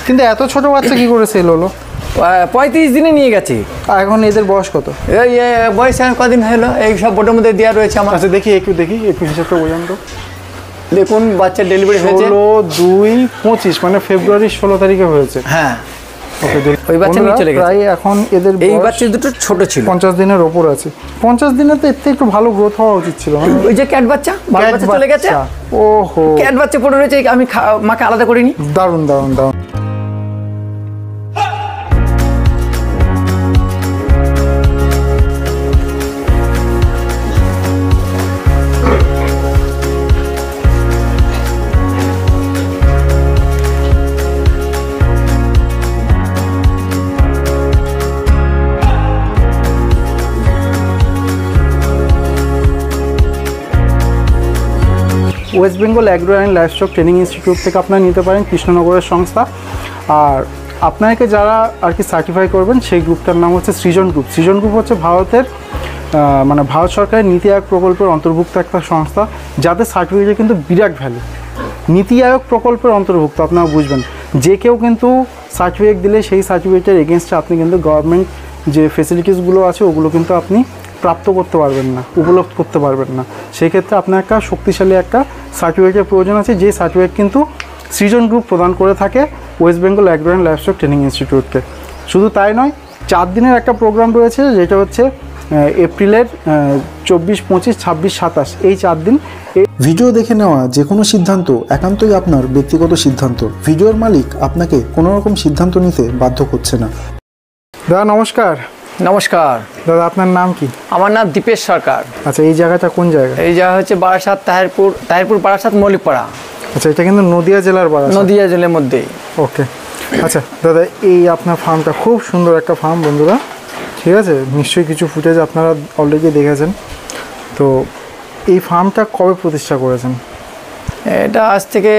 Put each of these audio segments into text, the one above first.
কিন্তু এত ছোট বাচ্চা কি করে সেল হলো? 35 দিনে নিয়ে গেছে। আর এখন এদের বয়স কত? এই বয়স কদিন হলো, এই সব বোর্ডের মধ্যে দেওয়া রয়েছে আমার। আচ্ছা দেখি একটু হিসাবটা বোঝান তো। দেখুন বাচ্চা ডেলিভারি হয়েছে 16/2/25, মানে ফেব্রুয়ারি 16 তারিখে হয়েছে। হ্যাঁ ওকে, ওই বাচ্চা নিয়ে চলে গেছে। প্রায় এখন এদের এই বাচ্চা দুটো ছোট ছিল, 50 দিনের ওপর আছে। 50 দিনে তো এর থেকে একটু ভালো গ্রোথ হওয়া উচিত ছিল। ওই যে ক্যাট বাচ্চা চলে গেছে। ওহো, ক্যাট বাচ্চা পড়ে রয়েছে, আমি মাকে আলাদা করিনি। দারুণ দারুণ দারুণ। West Bengal agro and livestock training institute থেকে আপনারা নিতে পারেন, কৃষ্ণনগরের সংস্থা। আর আপনাকে যারা আর কি সার্টিফাই করবেন সেই গ্রুপটার নাম হচ্ছে সৃজন গ্রুপ। সৃজন গ্রুপ হচ্ছে ভারতের মানে ভারত সরকারের নীতি আয়োগ প্রকল্পের অন্তর্ভুক্ত একটা সংস্থা, যাদের সার্টিফিকেটে কিন্তু বিরাট ভ্যালু। নীতি আয়োগ প্রকল্পের অন্তর্ভুক্ত, আপনারা বুঝবেন। যে কেউ কিন্তু সার্টিফিকেট দিলে সেই সার্টিফিকেটের এগেনস্টে আপনি কিন্তু গভর্নমেন্ট যে ফেসিলিটিসগুলো আছে ওগুলো কিন্তু আপনি প্রাপ্ত করতে পারবেন না, উপলব্ধ করতে পারবেন না। সেই ক্ষেত্রে আপনার একটা শক্তিশালী একটা সার্টিফিকেটের প্রয়োজন আছে, যে সার্টিফিকেট কিন্তু সৃজন গ্রুপ প্রদান করে থাকে West Bengal agro and livestock training ইনস্টিটিউটকে। শুধু তাই নয়, 4 দিনের একটা প্রোগ্রাম রয়েছে, যেটা হচ্ছে এপ্রিলের 24, 25, 26, 27 এই 4 দিন। ভিডিও দেখে নেওয়া যে কোনো সিদ্ধান্ত একান্তই আপনার ব্যক্তিগত সিদ্ধান্ত। ভিডিওর মালিক আপনাকে কোনো রকম সিদ্ধান্ত নিতে বাধ্য করছে না। দাদা নমস্কার। নমস্কার দাদা, আপনার নাম কি? আমার নাম দীপেশ সরকার। আচ্ছা, এই জায়গাটা কোন জায়গা? এই জায়গা হচ্ছে বারাসাত, তাহিরপুর বারাসাত মৌলিকপাড়া। আচ্ছা, এটা কিন্তু নদিয়া জেলার বারাসাত। নদিয়া জেলার মধ্যেই। ওকে, আচ্ছা দাদা, এই আপনার ফার্মটা খুব সুন্দর একটা ফার্ম বন্ধুরা, ঠিক আছে? নিশ্চয়ই কিছু ফুটেজ আপনারা অলরেডি দেখেছেন। তো এই ফার্মটা কবে প্রতিষ্ঠা করেছেন? এটা আজ থেকে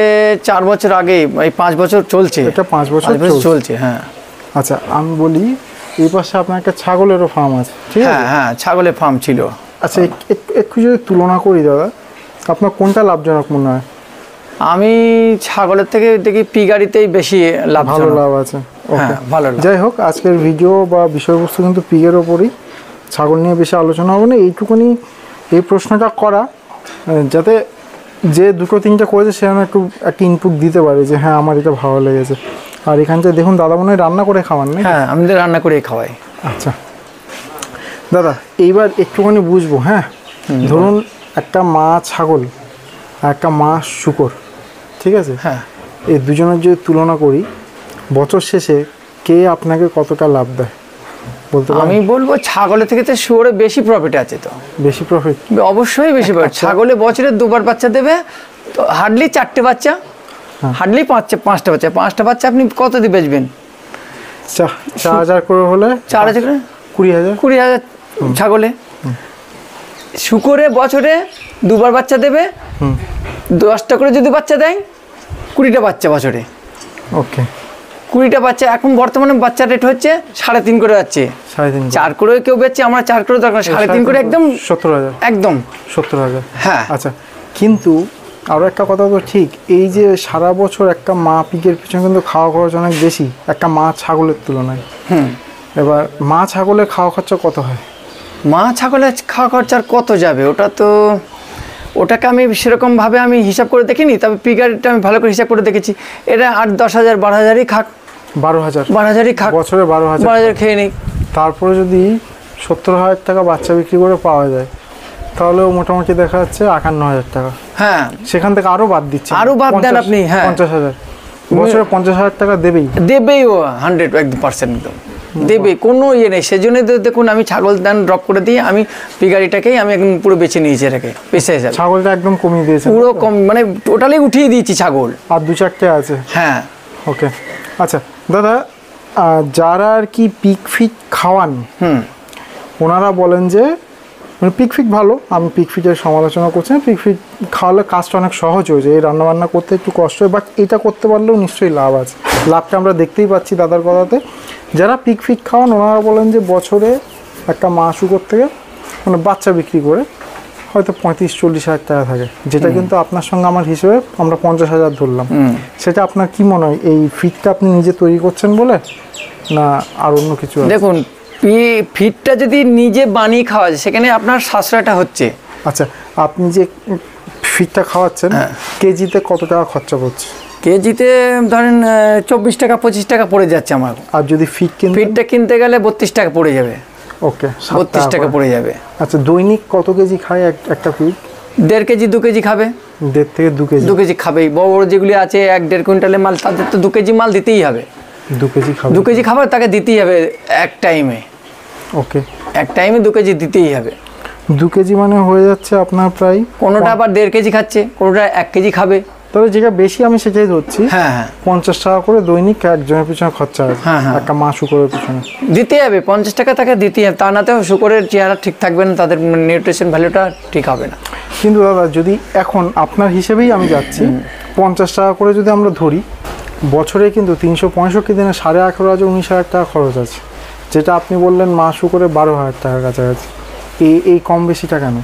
4 বছর আগে, এই 5 বছর চলছে। এটা 5 বছর চলছে, হ্যাঁ। আচ্ছা, আমি বলি, এই পাশে আপনার একটা ছাগলেরও ফার্ম আছে, ঠিক আছে? হ্যাঁ হ্যাঁ, ছাগলের ফার্ম ছিল। আচ্ছা, একটু যদি তুলনা করি দাদা, আপনার কোনটা লাভজনক মনে হয়? আমি ছাগলের থেকে দেখি পি গাড়িতেই বেশি ভালো লাভ আছে। হ্যাঁ, ভালো। যাই হোক, আজকের ভিডিও বা বিষয়বস্তু কিন্তু পিগের ওপরই, ছাগল নিয়ে বেশি আলোচনা হবে না। এইটুকুনি এই প্রশ্নটা করা, যাতে যে 2-3টা করেছে সে একটু একটা ইনপুট দিতে পারে যে হ্যাঁ আমার এটা ভালো লেগেছে। আর এখানটায় দেখুন দাদা মনে হয় রান্না করে খাওয়ান না? হ্যাঁ, আমি তো রান্না করে খাওয়াই। আচ্ছা দাদা, এইবার একটুখানি বুঝবো। হ্যাঁ, ধরুন একটা মা ছাগল আর একটা মা শূকর, ঠিক আছে? হ্যাঁ, এই দুজনের যদি তুলনা করি, বছর শেষে কে আপনাকে কতটা লাভ দেয় বলতে পারেন? আমি বলবো ছাগলের থেকে তো শুয়োরে বেশি প্রফিট আছে। তো বেশি প্রফিট? অবশ্যই বেশি প্রফিট। ছাগলে বছরে 2বার বাচ্চা দেবে, তো হার্ডলি 4টে বাচ্চা, হার্ডলি 5টা বাচ্চা। 5টা বাচ্চা আপনি কত দিয়ে বেচবেন? 4,000 করে হলে 4,000 20,000 ছাগলে। শুকরে বছরে 2বার বাচ্চা দেবে, 10টা করে যদি বাচ্চা দেয়, 20টা বাচ্চা বছরে। ওকে, 20টা বাচ্চা। এখন বর্তমানে বাচ্চার রেট হচ্ছে 3.5 করে যাচ্ছে। 3.5 4 করে কেউ বেচছে, আমরা 4 করে দরকার, 3.5 করে একদম 70,000। একদম 70,000। হ্যাঁ। আচ্ছা, কিন্তু আরও একটা কথা তো ঠিক, এই যে সারা বছর একটা মা পিগের পিছনে কিন্তু খাওয়া খরচ অনেক বেশি একটা মা ছাগলের তুলনায়। এবার মা ছাগলের খাওয়া খরচা কত হয়? মা ছাগলের খাওয়া খরচার কত যাবে ওটাকে আমি সেরকমভাবে আমি হিসাব করে দেখিনি, তবে পিগারটা আমি ভালো করে হিসাব করে দেখেছি। এটা 8-10,000 12,000ই খাক। 12,000ই খাক, বছরে 12,000 খেয়ে নিই। তারপরে যদি 70,000 টাকা বাচ্চা বিক্রি করে পাওয়া যায়, তাহলেও মোটামুটি দেখা যাচ্ছে 58,000 টাকা। হ্যাঁ, সেখান থেকে আরও বাদ দিচ্ছে, আরও বাদ দেন আপনি। হ্যাঁ, 50,000 বছরে 50,000 টাকা দেবেই ও 100% একদম দেবে, কোনো ইয়ে নেই। সেজন্য দেখুন আমি ছাগল দান ড্রপ করে দিয়ে আমি পিগারিটাকেই আমি একদম পুরো বেছে নিয়েছি, এটাকে পেশা হিসাবে। ছাগলটা একদম কমিয়ে দিয়েছে, পুরো কম, মানে টোটালি উঠিয়ে দিয়েছি ছাগল। আর 2-4টে আছে। হ্যাঁ। ওকে, আচ্ছা দাদা, যারা আর কি পিক ফিট খাওয়ান, ওনারা বলেন যে মানে পিক ফিট ভালো, আমি পিক ফিটের সমালোচনা করছি না। পিক ফিট খাওয়ালে কাজটা অনেক সহজ হয়ে যায়, এই রান্নাবান্না করতে একটু কষ্ট হয়, বাট এটা করতে পারলেও নিশ্চয়ই লাভ আছে। লাভটা আমরা দেখতেই পাচ্ছি দাদার কথাতে। যারা পিক ফিট খাওয়ান ওনারা বলেন যে বছরে একটা মা শুকর থেকে মানে বাচ্চা বিক্রি করে হয়তো 35-40 হাজার টাকা থাকে, যেটা কিন্তু আপনার সঙ্গে আমার হিসেবে আমরা 50,000 ধরলাম। সেটা আপনার কি মনে হয়, এই ফিডটা আপনি নিজে তৈরি করছেন বলে, না আর অন্য কিছু আছে? দেখুন, ফিডটা যদি নিজে বানিয়ে খাওয়া যায় সেখানে আপনার সাশ্রয়টা হচ্ছে। আচ্ছা, আপনি যে ফিডটা খাওয়াচ্ছেন কেজিতে কত টাকা খরচা পড়ছে? কেজিতে ধরেন 24 টাকা 25 টাকা পড়ে যাচ্ছে আমার। আর যদি ফিডটা কিনতে গেলে 32 টাকা পড়ে যাবে। ওকে, 32 টাকা পড়ে যাবে। আচ্ছা, দৈনিক কত কেজি খায় একটা ফিড? 1.5 কেজি 2 কেজি খাবে। 1.5 থেকে 2 কেজি? 2 কেজি খাবেই। বড় বড় যেগুলি আছে 1-1.5 কুইন্টালের মাল, তাদের তো 2 কেজি মাল দিতেই হবে। 2 কেজি খাবে? 2 কেজি খাবার তাকে দিতেই হবে এক টাইমে। ওকে, এক টাইমে 2 কেজি দিতেই হবে। 2 কেজি মানে হয়ে যাচ্ছে আপনার প্রায়, কোনোটা আবার 1.5 কেজি খাচ্ছে, কোনোটা 1 কেজি খাবে। তবে যেটা বেশি আমি সেটাই ধরছি। হ্যাঁ, 50 টাকা করে দৈনিক একজনের পিছনে খরচা আছে একটা মাস শুকরের পিছনে। দিতে হবে 50 টাকা তাকে দিতেই হবে, তা না তো শুকরের চেহারা ঠিক থাকবে না, তাদের নিউট্রিশন ভ্যালুটা ঠিক হবে না। কিন্তু দাদা, যদি এখন আপনার হিসেবেই আমি যাচ্ছি, 50 টাকা করে যদি আমরা ধরি, বছরে কিন্তু 365 দিনে 18,500 19,000 টাকা খরচ আছে, যেটা আপনি বললেন মাস শুকরে 12,000 টাকার কাছাকাছি। এই কম বেশিটা কেন?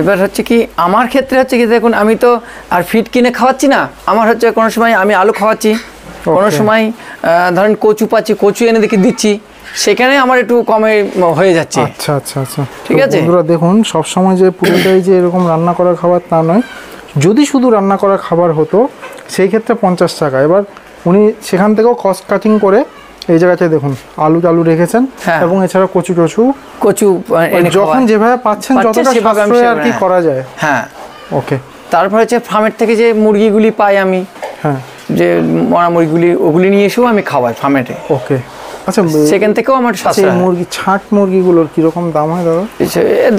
এবার হচ্ছে কি, আমার ক্ষেত্রে হচ্ছে কি, দেখুন আমি তো আর ফিড কিনে খাওয়াচ্ছি না। আমার হচ্ছে কোনো সময় আমি আলু খাওয়াচ্ছি, কোনো সময় ধরেন কচু পাচ্ছি, কচু এনে দেখে দিচ্ছি, সেখানে আমার একটু কমে হয়ে যাচ্ছে। আচ্ছা আচ্ছা আচ্ছা, ঠিক আছে। বন্ধুরা দেখুন, সবসময় যে পুরোটাই যে এরকম রান্না করা খাবার তা নয়। যদি শুধু রান্না করা খাবার হতো সেই ক্ষেত্রে 50 টাকা। এবার উনি সেখান থেকেও কস্ট কাটিং করে এই জায়গাতে দেখুন আলু টালু রেখেছেন, এবং এছাড়া কচু যখন যেভাবে পাচ্ছেন যতটা সাশ্রয় আর কি করা যায়। হ্যাঁ, ওকে। তারপর হচ্ছে ফার্মের থেকে যে মুরগিগুলি পাই আমি, হ্যাঁ, যে মরা মুরগিগুলি, ওগুলি নিয়ে এসেও আমি খাওয়াই ফার্মেটে। ওকে। আচ্ছা, সেখান থেকেও আমার সাশ্রয়। মুরগি, ছাট মুরগিগুলোর কিরকম দাম হয় দাদা?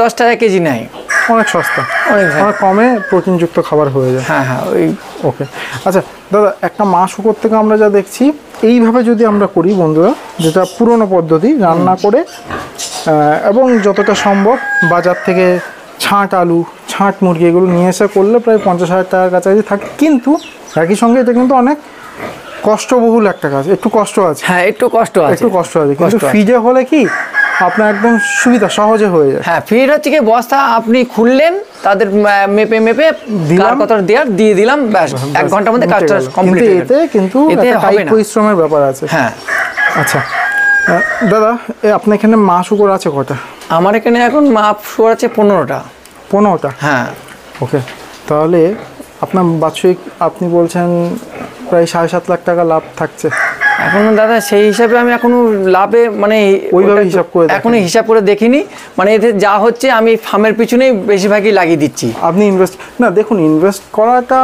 10 টাকা কেজি নেয়। অনেক সস্তা, অনেক কমে প্রোটিনযুক্ত খাবার হয়ে যায়। হ্যাঁ হ্যাঁ, ওই। ওকে। আচ্ছা দাদা, একটা মাস শুকর থেকে আমরা যা দেখছি, এইভাবে যদি আমরা করি বন্ধুরা, যেটা পুরনো পদ্ধতি, রান্না করে এবং যতটা সম্ভব বাজার থেকে ছাঁট আলু, ছাঁট মুরগি এগুলো নিয়ে এসে করলে প্রায় 50,000 টাকার কাছাকাছি থাকে। কিন্তু একই সঙ্গে এটা কিন্তু অনেক কষ্টবহুল একটা কাজ, একটু কষ্ট আছে। হ্যাঁ, একটু কষ্ট আছে। কিন্তু ফ্রিজে হলে কি আপনার একদম সুবিধা, সহজে হয়ে যায়। হ্যাঁ, ফ্রিজ হচ্ছে কি, বস্তা আপনি খুললেন, তাদের মেপে কার কত দিয়ে দিলাম, ব্যাস 1 ঘন্টার মধ্যে কাজটা কমপ্লিট। কিন্তু কায়িক পরিশ্রমের ব্যাপার আছে। হ্যাঁ। আচ্ছা দাদা, আপনার এখানে মা শুকর আছে কটা? আমার এখানে এখন মা শুকর আছে 15টা। 15টা? হ্যাঁ। ওকে, তাহলে আপনার বাৎসরিক আপনি বলছেন প্রায় 7.5 লাখ টাকা লাভ থাকছে এখনো দাদা। সেই হিসাবে আমি এখনো লাভে মানে ওইভাবে হিসাব করে এখনো হিসাব করে দেখিনি। মানে এতে যা হচ্ছে আমি ফার্মের পিছনেই বেশিরভাগই লাগিয়ে দিচ্ছি। আপনি ইনভেস্ট না, দেখুন ইনভেস্ট করাটা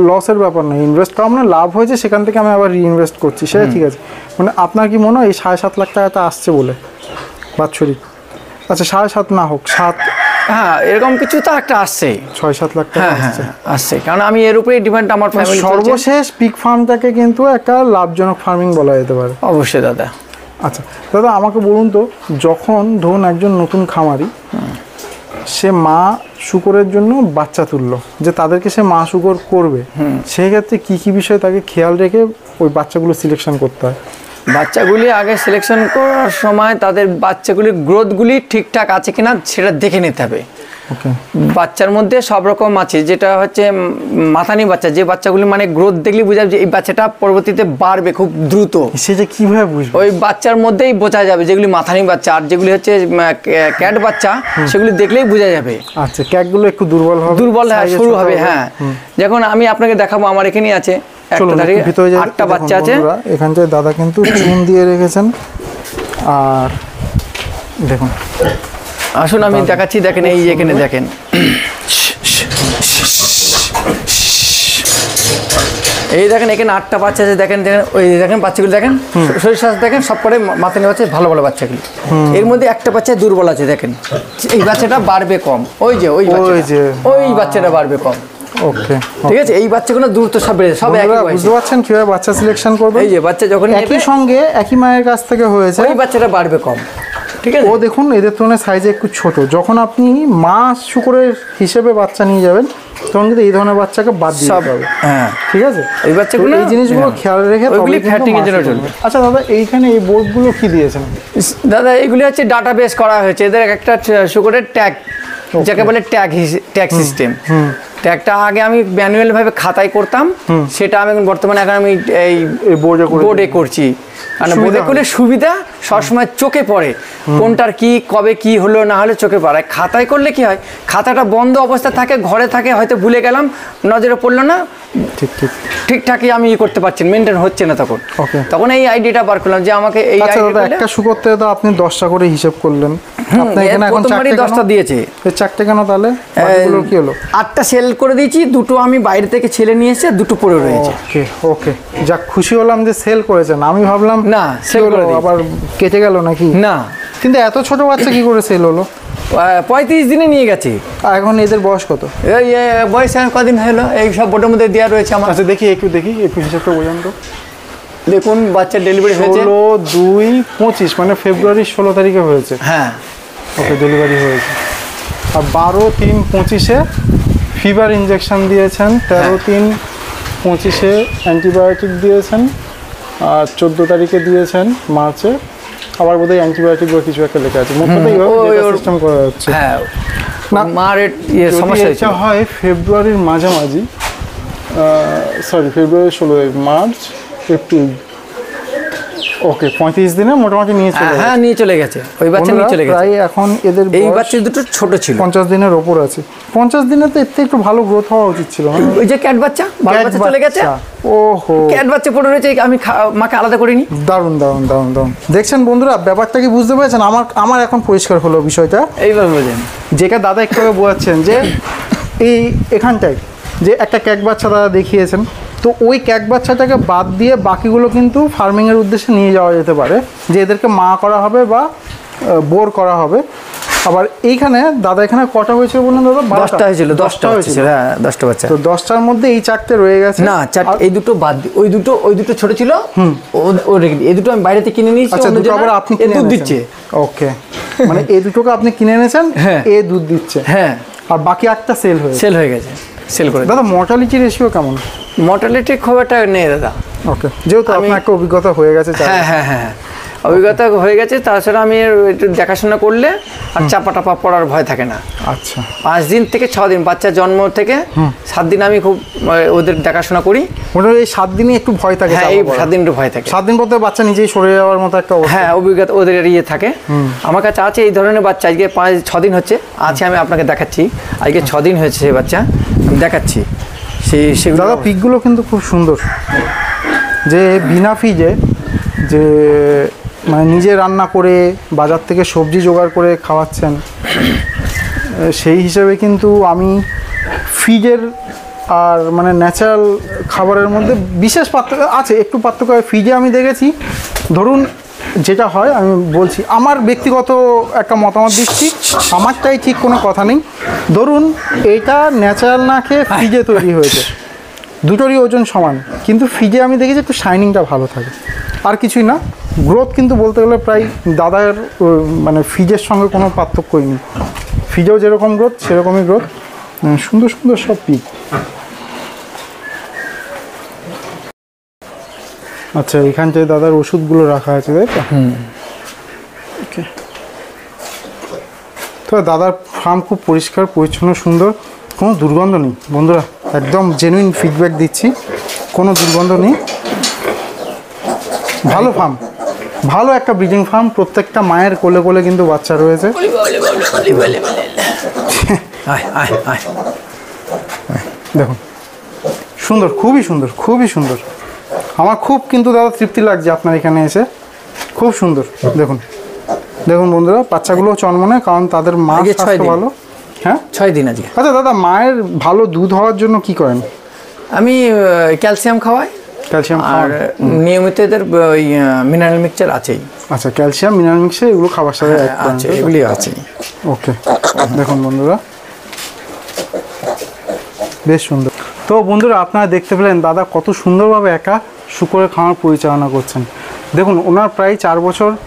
লসের ব্যাপার নয়। ইনভেস্ট করা মানে লাভ হয়েছে, সেখান থেকে আমি আবার রিইনভেস্ট করছি, সেটা ঠিক আছে। মানে আপনার কি মনে হয় এই 7.5 লাখ টাকাটা আসছে বলে বাৎসরিক? আচ্ছা, 7.5 না হোক, 7। হ্যাঁ, এরকম কিছু তো একটা আসছে। 6-7 লাখ টাকা আসছে। আসছে, কারণ আমি এর উপরেই ডিপেন্ড। আমার ফ্যামিলি সর্বশেষ পিক ফার্মটাকে কিন্তু একটা লাভজনক ফার্মিং বলা যেতে পারে। অবশ্যই দাদা। আচ্ছা দাদা, আমাকে বলুন তো, যখন ধরুন একজন নতুন খামারি, সে মা শুকরের জন্য বাচ্চা তুললো, যে তাদেরকে সে মা শুকর করবে, সেক্ষেত্রে কি কি বিষয়ে তাকে খেয়াল রেখে ওই বাচ্চাগুলো সিলেকশন করতে হয়? বাচ্চাগুলি আগে সিলেকশন করার সময় তাদের বাচ্চাগুলির গ্রোথগুলি ঠিকঠাক আছে কিনা সেটা দেখে নিতে হবে। বাচ্চার মধ্যে সব রকম আছে, যেটা হচ্ছে মাথানি বাচ্চা, যে বাচ্চাগুলি মানে গ্রোথ দেখলে বোঝা যায় যে এই বাচ্চাটা পরবর্তীতে বাড়বে খুব দ্রুত। সেটা কিভাবে বুঝবে? ওই বাচ্চার মধ্যেই বোঝা যাবে যেগুলি মাথানি বাচ্চা, আর যেগুলি হচ্ছে ক্যাট বাচ্চা সেগুলি দেখলেই বোঝা যাবে। আচ্ছা, ক্যাটগুলো একটু দুর্বল হবে, শুরু হবে। হ্যাঁ, যখন আমি আপনাকে দেখাবো, আমার এখানেই আছে ভিতরে 8টা বাচ্চা আছে। এখানটায় দাদা কিন্তু চুন দিয়ে রেখেছেন। আর দেখুন, আসুন আমি দেখাচ্ছি, দেখেন এই এখানে দেখেন, এই দেখেন এখানে 8টা বাচ্চা আছে। দেখেন ওই দেখেন বাচ্চাগুলো দেখেন, শরীর স্বাস্থ্য দেখেন, সব করে মাথানি বাচ্চা ভালো ভালো বাচ্চাগুলো। এর মধ্যে একটা বাচ্চা দুর্বল আছে, দেখেন এই বাচ্চাটা বাড়বে কম। ওই বাচ্চাটা বাড়বে কম। ওকে, ঠিক আছে। এই বাচ্চাগুলো দ্রুত সব বেড়ে, সব একই বয়সে। বুঝতে পারছেন কিভাবে বাচ্চা সিলেকশন করবে? এই যে বাচ্চা যখন একই সঙ্গে একই মায়ের কাছ থেকে হয়েছে, ওই বাচ্চাটা বাড়বে কম। ঠিক আছে। ও দেখুন এদের তুলনায় সাইজে একটু ছোট। যখন আপনি মা শূকরের হিসেবে বাচ্চা নিয়ে যাবেন তখন কিন্তু এই ধরনের বাচ্চাকে বাদ দিয়ে দিতে হবে। হ্যাঁ, ঠিক আছে, এই বাচ্চাগুলো এই জিনিসগুলো খেয়াল রেখে ওইগুলি তবেই কিন্তু ফ্যাটিং এর মা জন্য শুকর চলবে। হবে। আচ্ছা দাদা, এইখানে এই বোর্ডগুলো কি দিয়েছেন? দাদা এগুলি হচ্ছে ডাটাবেস করা হয়েছে, এদের একটা শুকরের ট্যাগ, যাকে বলে ট্যাগ সিস্টেম। ট্যাগটা আগে আমি ম্যানুয়াল ভাবে খাতায় করতাম, সেটা আমি বর্তমানে এখন আমি এই বোর্ডে করছি। কারণ বোর্ডে করলে সুবিধা, সবসময় চোখে পড়ে কোনটার কি কবে কি হলো না হলে চোখে পড়ে। খাতায় করলে কি হয়, খাতাটা বন্ধ অবস্থা থাকে, ঘরে থাকে, হয়তো ভুলে গেলাম, নজরে পড়লো না, ঠিকঠাকই আমি করতে পারছি, মেনটেন হচ্ছে না। তখন এই আইডিয়াটা বার করলাম যে আমাকে এই একটা শুকর থেকে তো আপনি 10টা করে হিসাব করলেন, আপনার এখানে এখন 10টা দিয়েছে। এই 4টে কেন তাহলে? বাকিগুলো কি হলো? 8টা সেল করে দিয়েছি, 2টো আমি বাইরে থেকে ছেলে নিয়ে এসে 2টো পড়ে রয়েছে। ওকে ওকে, যাক খুশি হলাম যে সেল করেছেন। আমি ভাবলাম না, সেল করে দিয়েছি। আবার কেটে গেল নাকি? না, কিন্তু এত ছোট বাচ্চা কি করে সেল হলো? 35 দিনে নিয়ে গেছে। এখন এদের বয়স কত? এই বয়স কদিন হলো, এই সব বোর্ডের মধ্যে দেওয়া রয়েছে আমার। আচ্ছা দেখি একটু হিসাবটা বোঝান তো। দেখুন বাচ্চার ডেলিভারি হয়েছে 16/2/25, মানে ফেব্রুয়ারি 16 তারিখে হয়েছে। হ্যাঁ, ওকে, ডেলিভারি হয়েছে। আর 12/3/25-এ ফিভার ইঞ্জেকশন দিয়েছেন, 13/3/25-এ অ্যান্টিবায়োটিক দিয়েছেন, আর 14 তারিখে দিয়েছেন মার্চে, আবার বোধহয় অ্যান্টিবায়োটিক বা কিছু একটা লেখা আছে। মোট কথা এইভাবে সিস্টেম করা হচ্ছে। হ্যাঁ, না মার সমস্যা হয়েছে। হয় ফেব্রুয়ারির মাঝামাঝি, ফেব্রুয়ারি 16, মার্চ, এপ্রিল, ওকে 35 দিনে মোটামুটি নিয়ে চলে গেছে। হ্যাঁ, নিয়ে চলে গেছে, ওই বাচ্চা নিয়ে চলে গেছে। প্রায় এখন এদের এই বাচ্চা দুটো ছোট ছিল, 50 দিনের ওপর আছে। 50 দিনে তো এর থেকে একটু ভালো গ্রোথ হওয়া উচিত ছিল। ওই যে ক্যাট বাচ্চা, ভালো বাচ্চা চলে গেছে। ওহো, ক্যাট বাচ্চা পড়ে রয়েছে, আমি মাকে আলাদা করিনি। দারুণ দারুণ দারুণ দারুণ। দেখছেন বন্ধুরা, ব্যাপারটা কি বুঝতে পেরেছেন? আমার এখন পরিষ্কার হলো বিষয়টা। এইভাবে বোঝেন, যেটা দাদা একটু বোঝাচ্ছেন যে এখানটায় যে একটা ক্যাট বাচ্চা দাদা দেখিয়েছেন, তো ওই ক্যাট বাচ্চাটাকে বাদ দিয়ে বাকিগুলো কিন্তু ফার্মিংয়ের উদ্দেশ্যে নিয়ে যাওয়া যেতে পারে, যে এদেরকে মা করা হবে বা বোর করা হবে। আবার এইখানে দাদা এখানে কটা হয়েছিল বললেন দাদা? 10টা হয়েছিল, 10টা হয়েছিল। হ্যাঁ, 10টা বাচ্চা। তো 10টার মধ্যে এই 4টে রয়ে গেছে। না, এই দুটো বাদ, ওই দুটো ছোট ছিল, ও রেখে দিই। এই দুটো আমি বাইরে থেকে কিনে নিয়েছি। আচ্ছা, দুটো আবার আপনি কিনে দুধ দিচ্ছে। ওকে, মানে এই দুটোকে আপনি কিনে এনেছেন, হ্যাঁ, এ দুধ দিচ্ছে। হ্যাঁ, আর বাকি একটা সেল হয়ে গেছে, সেল করে। দাদা মর্টালিটি রেশিও কেমন? মর্টালিটি খুব একটা নেই দাদা। ওকে, যেহেতু আপনার একটা অভিজ্ঞতা হয়ে গেছে। হ্যাঁ, অভিজ্ঞতা হয়ে গেছে। তাছাড়া আমি একটু দেখাশোনা করলে আর চাপা টাপা পড়ার ভয় থাকে না। আচ্ছা, 5 দিন থেকে 6 দিন, বাচ্চা জন্ম থেকে 7 দিন আমি খুব ওদের দেখাশোনা করি। মোটামুটি এই 7 দিনে একটু ভয় থাকে। হ্যাঁ, এই 7 দিন একটু ভয় থাকে। 7 দিন পর তো বাচ্চা নিজেই সরে যাওয়ার মতো একটা অবস্থা। হ্যাঁ, অভিজ্ঞতা ওদের থাকে। আমার কাছে আছে এই ধরনের বাচ্চা। আজকে 5-6 দিন হচ্ছে আছে, আমি আপনাকে দেখাচ্ছি। আজকে 6 দিন হয়েছে সেই বাচ্চা, আমি দেখাচ্ছি। সেগুলো দাদা পিকগুলো কিন্তু খুব সুন্দর, যে বিনা ফিজে, যে মানে নিজে রান্না করে বাজার থেকে সবজি জোগাড় করে খাওয়াচ্ছেন, সেই হিসেবে কিন্তু আমি ফিজের আর মানে ন্যাচারাল খাবারের মধ্যে বিশেষ পার্থক্য আছে। একটু পার্থক্য ফিজে আমি দেখেছি, ধরুন যেটা হয় আমি বলছি, আমার ব্যক্তিগত একটা মতামত দিচ্ছি, আমারটাই ঠিক কোনো কথা নেই। ধরুন এটা ন্যাচারাল না খেয়ে ফ্রিজে তৈরি হয়েছে, দুটোরই ওজন সমান, কিন্তু ফ্রিজে আমি দেখেছি একটু শাইনিংটা ভালো থাকে, আর কিছুই না। গ্রোথ কিন্তু বলতে গেলে প্রায় দাদার মানে ফ্রিজের সঙ্গে কোনো পার্থক্যই নেই। ফ্রিজেও যেরকম গ্রোথ সেরকমই গ্রোথ, সুন্দর সুন্দর সব পিক। আচ্ছা, এখানটায় দাদার ওষুধগুলো রাখা আছে, তাই তো? ওকে। তো দাদার ফার্ম খুব পরিষ্কার পরিচ্ছন্ন, সুন্দর, কোনো দুর্গন্ধ নেই বন্ধুরা। একদম জেনুইন ফিডব্যাক দিচ্ছি, কোনো দুর্গন্ধ নেই। ভালো ফার্ম, ভালো একটা ব্রিডিং ফার্ম। প্রত্যেকটা মায়ের কোলে কোলে কিন্তু বাচ্চা রয়েছে। দেখুন, সুন্দর, খুবই সুন্দর, খুবই সুন্দর। আমার খুব কিন্তু দাদা তৃপ্তি লাগছে আপনার এখানে এসে, খুব সুন্দর। দেখুন দেখুন বন্ধুরা, বাচ্চাগুলো চনমনে, কারণ তাদের মা স্বাস্থ্য ভালো। হ্যাঁ, 6 দিন আজকে। আচ্ছা দাদা, মায়ের ভালো দুধ হওয়ার জন্য কি করেন? আমি ক্যালসিয়াম খাওয়াই, ক্যালসিয়াম আর নিয়মিত এদের ওই মিনারেল মিক্সচার আছেই। আচ্ছা, ক্যালসিয়াম মিনারেল মিক্সচার এগুলো খাবার সাথে আছে, এগুলি আছে। ওকে, দেখুন বন্ধুরা, বেশ সুন্দর। তো বন্ধুরা, আপনারা দেখতে পেলেন দাদা কত সুন্দরভাবে একা শুকরের খামার পরিচালনা করছেন। দেখুন ওনার প্রায়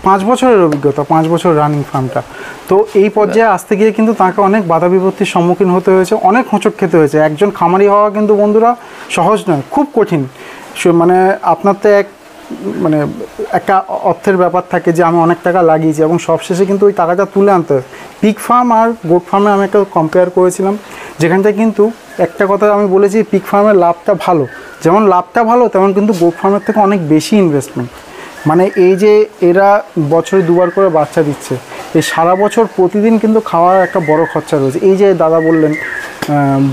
5 বছরের অভিজ্ঞতা, 5 বছর রানিং ফার্মটা। তো এই পর্যায়ে আসতে গিয়ে কিন্তু তাকে অনেক বাধা বিপত্তির সম্মুখীন হতে হয়েছে, অনেক হোঁচট খেতে হয়েছে। একজন খামারি হওয়া কিন্তু বন্ধুরা সহজ নয়, খুব কঠিন। মানে আপনার তো মানে একটা অর্থের ব্যাপার থাকে যে আমি অনেক টাকা লাগিয়েছি এবং সবশেষে কিন্তু ওই টাকাটা তুলে আনতে হয়। পিগ ফার্ম আর গোট ফার্মে আমি একটা কম্পেয়ার করেছিলাম, যেখানটায় কিন্তু একটা কথা আমি বলেছি, পিগ ফার্মের লাভটা ভালো, যেমন লাভটা ভালো তেমন কিন্তু গোট ফার্মের থেকে অনেক বেশি ইনভেস্টমেন্ট। মানে এই যে এরা বছরে 2 বার করে বাচ্চা দিচ্ছে, এই সারা বছর প্রতিদিন কিন্তু খাওয়ার একটা বড় খরচা রয়েছে। এই যে দাদা বললেন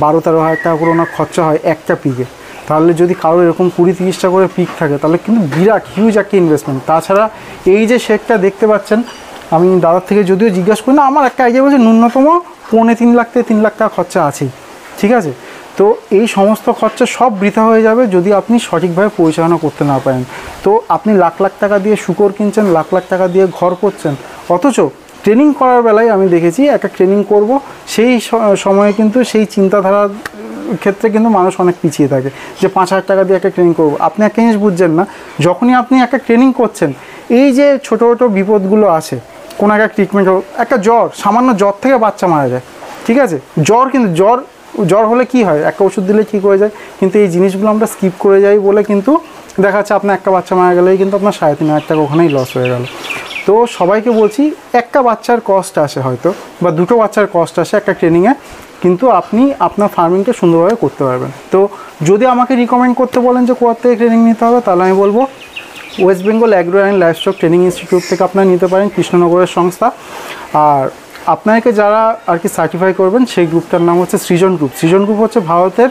12-13 হাজার টাকা করে ওনার খরচা হয় একটা পিগে, তাহলে যদি কারো এরকম 20-30টা করে পিক থাকে তাহলে কিন্তু বিরাট হিউজ একটা ইনভেস্টমেন্ট। তাছাড়া এই যে শেডটা দেখতে পাচ্ছেন, আমি দাদার থেকে যদিও জিজ্ঞাসা করি না, আমার একটা আইডিয়া বলছে ন্যূনতম 3.5 লাখ থেকে 3 লাখ টাকা খরচা আছেই, ঠিক আছে। তো এই সমস্ত খরচা সব বৃথা হয়ে যাবে যদি আপনি সঠিকভাবে পরিচালনা করতে না পারেন। তো আপনি লাখ লাখ টাকা দিয়ে শূকর কিনছেন, লাখ লাখ টাকা দিয়ে ঘর করছেন, অথচ ট্রেনিং করার বেলায় আমি দেখেছি একটা ট্রেনিং করব সেই সময়ে কিন্তু সেই চিন্তাধারার ক্ষেত্রে কিন্তু মানুষ অনেক পিছিয়ে থাকে, যে 5,000 টাকা দিয়ে একটা ট্রেনিং করবো। আপনি একটা জিনিস বুঝছেন না, যখনই আপনি একটা ট্রেনিং করছেন, এই যে ছোটো ছোটো বিপদগুলো আছে, কোনো একটা ট্রিটমেন্ট, একটা জ্বর, সামান্য জ্বর থেকে বাচ্চা মারা যায়, ঠিক আছে। জ্বর কিন্তু জ্বর হলে কি হয়, একটা ওষুধ দিলে ঠিক হয়ে যায়, কিন্তু এই জিনিসগুলো আমরা স্কিপ করে যাই বলে কিন্তু দেখা যাচ্ছে আপনার একটা বাচ্চা মারা গেলেই কিন্তু আপনার 3,500 টাকা ওখানেই লস হয়ে গেল। তো সবাইকে বলছি, একটা বাচ্চার কস্ট আসে হয়তো, বা 2টো বাচ্চার কস্ট আসে একটা ট্রেনিংয়ে, কিন্তু আপনি আপনার ফার্মিংকে সুন্দরভাবে করতে পারবেন। তো যদি আমাকে রিকমেন্ড করতে বলেন যে কোথা থেকে ট্রেনিং নিতে হবে, তাহলে আমি বলবো West Bengal agro and livestock training institute থেকে আপনারা নিতে পারেন, কৃষ্ণনগরের সংস্থা। আর আপনাকে যারা আর কি সার্টিফাই করবেন সেই গ্রুপটার নাম হচ্ছে সৃজন গ্রুপ। সৃজন গ্রুপ হচ্ছে ভারতের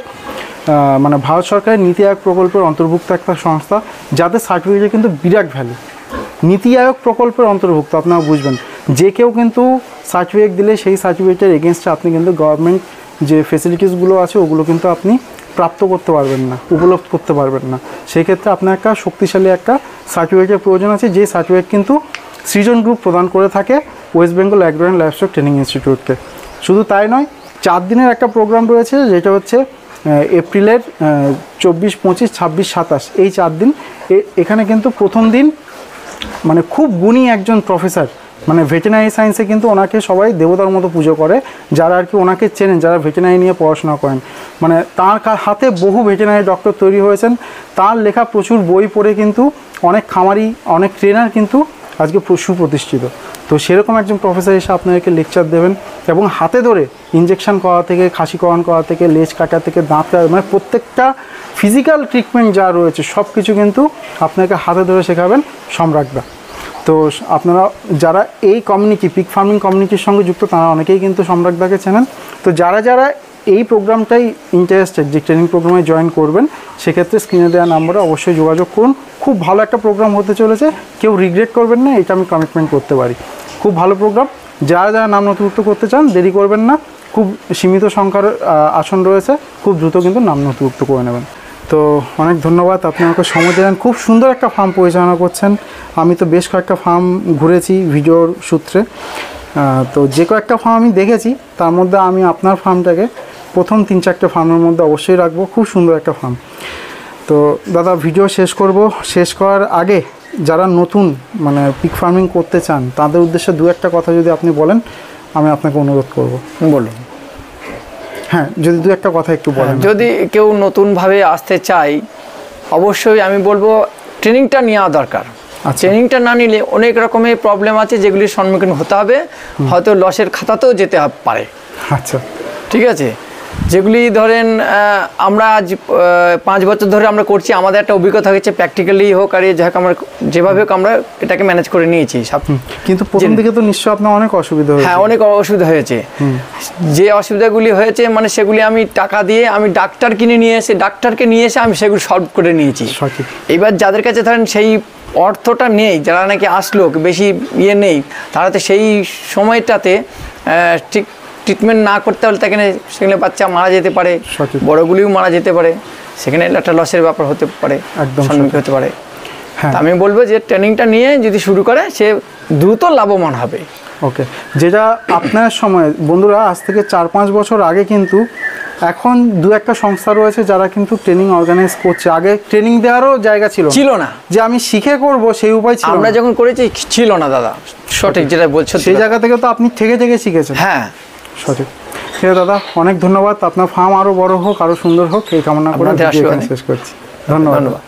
মানে ভারত সরকারের নীতি আয়োগ প্রকল্পের অন্তর্ভুক্ত একটা সংস্থা, যাদের সার্টিফিকেটে কিন্তু বিরাট ভ্যালু। নীতি আয়োগ প্রকল্পের অন্তর্ভুক্ত, আপনারা বুঝবেন, যে কেউ কিন্তু সার্টিফিকেট দিলে সেই সার্টিফিকেটের এগেনস্টে আপনি কিন্তু গভর্নমেন্ট যে ফেসিলিটিসগুলো আছে ওগুলো কিন্তু আপনি প্রাপ্ত করতে পারবেন না, উপলব্ধ করতে পারবেন না। সেই ক্ষেত্রে আপনার একটা শক্তিশালী একটা সার্টিফিকেটের প্রয়োজন আছে, যে সার্টিফিকেট কিন্তু সৃজন গ্রুপ প্রদান করে থাকে West Bengal agro and livestock training ইনস্টিটিউটকে। শুধু তাই নয়, 4 দিনের একটা প্রোগ্রাম রয়েছে, যেটা হচ্ছে এপ্রিলের 24, 25, 26, 27 এই 4 দিন। এখানে কিন্তু প্রথম দিন মানে খুব গুণী একজন প্রফেসর, মানে ভেটেরিনারি সায়েন্সে কিন্তু ওনাকে সবাই দেবতার মতো পুজো করে, যারা আর কি ওনাকে চেনেন, যারা ভেটেরিনারি নিয়ে পড়াশোনা করেন। মানে তার হাতে বহু ভেটেরিনারি ডক্টর তৈরি হয়েছেন, তার লেখা প্রচুর বই পড়ে কিন্তু অনেক খামারি, অনেক ট্রেনার কিন্তু আজকে সুপ্রতিষ্ঠিত। তো সেরকম একজন প্রফেসর এসে আপনাদেরকে লেকচার দেবেন এবং হাতে ধরে ইনজেকশন করা থেকে, খাসিকরণ করা থেকে, লেজ কাটা থেকে, দাঁত কাটা, মানে প্রত্যেকটা ফিজিক্যাল ট্রিটমেন্ট যা রয়েছে সব কিছু কিন্তু আপনাকে হাতে ধরে শেখাবেন সম্রাটদা। তো আপনারা যারা এই কমিউনিটি, পিগ ফার্মিং কমিউনিটির সঙ্গে যুক্ত, তারা অনেকেই কিন্তু সম্রাটদাকে চেনেন। তো যারা যারা এই প্রোগ্রামটাই ইন্টারেস্টেড, যে ট্রেনিং প্রোগ্রামে জয়েন করবেন, সেক্ষেত্রে স্ক্রিনে দেওয়া নাম্বারে অবশ্যই যোগাযোগ করুন। খুব ভালো একটা প্রোগ্রাম হতে চলেছে, কেউ রিগ্রেট করবেন না, এটা আমি কমিটমেন্ট করতে পারি। খুব ভালো প্রোগ্রাম, যারা যারা নাম নথিভুক্ত করতে চান দেরি করবেন না, খুব সীমিত সংখ্যার আসন রয়েছে, খুব দ্রুত কিন্তু নাম নথিভুক্ত করে নেবেন। তো অনেক ধন্যবাদ, আপনি আমাকে সময় দিলেন, খুব সুন্দর একটা ফার্ম পরিচালনা করছেন। আমি তো বেশ কয়েকটা ফার্ম ঘুরেছি ভিডিওর সূত্রে, তো যে কয়েকটা ফার্ম আমি দেখেছি তার মধ্যে আমি আপনার ফার্মটাকে প্রথম 3-4টে ফার্মের মধ্যে অবশ্যই রাখবো। খুব সুন্দর একটা ফার্ম। তো দাদা ভিডিও শেষ করব, শেষ করার আগে যারা নতুন মানে পিগ ফার্মিং করতে চান তাদের উদ্দেশ্যে 2-1টা কথা যদি আপনি বলেন, আমি আপনাকে অনুরোধ করব। বলুন। হ্যাঁ, যদি 2-1টা কথা একটু বলেন। যদি কেউ নতুনভাবে আসতে চায়, অবশ্যই আমি বলবো ট্রেনিংটা নেওয়া দরকার। ট্রেনিংটা না নিলে অনেক রকমের প্রবলেম আছে যেগুলির সম্মুখীন হতে হবে, হয়তো লসের খাতাতেও যেতে পারে। আচ্ছা, ঠিক আছে। যেগুলি ধরেন আমরা আজ 5 বছর ধরে আমরা করছি, আমাদের একটা অভিজ্ঞতা হয়েছে, প্র্যাকটিক্যালি হোক আর যাই হোক, আমরা যেভাবে হোক আমরা এটাকে ম্যানেজ করে নিয়েছি সব। কিন্তু প্রথম দিকে তো নিশ্চয়ই আপনার অনেক অসুবিধা হয়েছে। হ্যাঁ, অনেক অসুবিধা হয়েছে। যে অসুবিধাগুলি হয়েছে মানে সেগুলি আমি টাকা দিয়ে আমি ডাক্তার কিনে নিয়ে এসে, ডাক্তারকে নিয়ে এসে আমি সেগুলো সলভ করে নিয়েছি। এবার যাদের কাছে ধরেন সেই অর্থটা নেই, যারা নাকি আসলো বেশি ইয়ে নেই, তারা তো সেই সময়টাতে ঠিক ট্রিটমেন্ট না করতে হলে সেখানে বাচ্চা মারা যেতে পারে, বড়গুলিও মারা যেতে পারে, সেখানে একটা লসের ব্যাপার হতে পারে, সম্মুখীন হতে পারে। আমি বলবো যে ট্রেনিংটা নিয়ে যদি শুরু করে সে দ্রুত লাভবান হবে। ওকে, যেটা আপনার সময় বন্ধুরা আজ থেকে 4-5 বছর আগে কিন্তু এখন দু একটা সংস্থা রয়েছে যারা কিন্তু ট্রেনিং অর্গানাইজ করছে। আগে ট্রেনিং দেওয়ারও জায়গা ছিল না, যে আমি শিখে করব সেই উপায় ছিল আমরা না। যখন করেছি ছিল না দাদা, সঠিক যেটা বলছো সেই জায়গা থেকে তো আপনি থেকে থেকে শিখেছেন। হ্যাঁ সঠিক। ঠিক আছে দাদা, অনেক ধন্যবাদ। আপনার ফার্ম আরো বড় হোক, আরো সুন্দর হোক এই কামনা করে আপনাদের ভিডিও এখানে আশীর্বাদে। শেষ করছি। ধন্যবাদ।